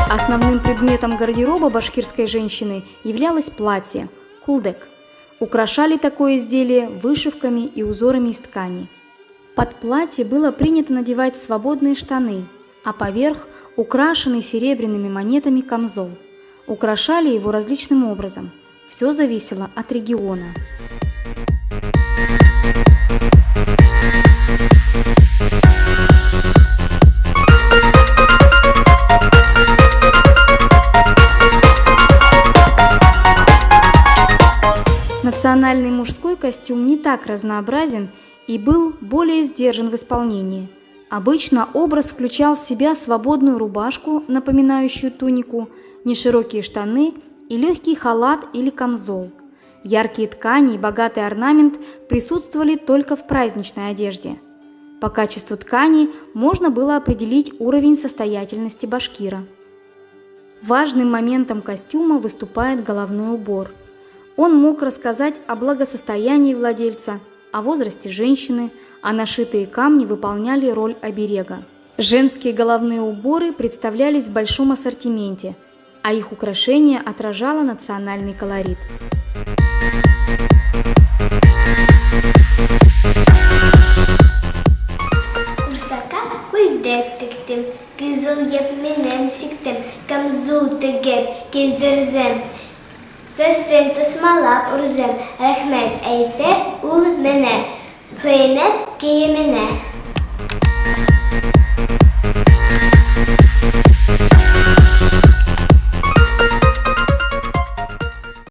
Основным предметом гардероба башкирской женщины являлось платье – кулдек. Украшали такое изделие вышивками и узорами из ткани. Под платье было принято надевать свободные штаны, а поверх – украшенный серебряными монетами камзол. Украшали его различным образом. Все зависело от региона. Национальный мужской костюм не так разнообразен и был более сдержан в исполнении. Обычно образ включал в себя свободную рубашку, напоминающую тунику, неширокие штаны и легкий халат или камзол. Яркие ткани и богатый орнамент присутствовали только в праздничной одежде. По качеству ткани можно было определить уровень состоятельности башкира. Важным моментом костюма выступает головной убор. Он мог рассказать о благосостоянии владельца, о возрасте женщины, а нашитые камни выполняли роль оберега. Женские головные уборы представлялись в большом ассортименте, а их украшение отражало национальный колорит. Kızıl yepmenen siktim, kamzul tegep, kezirzem. Sesin tasmalap urzem, rahmet eyte ul mene, hüyenep kiyemene.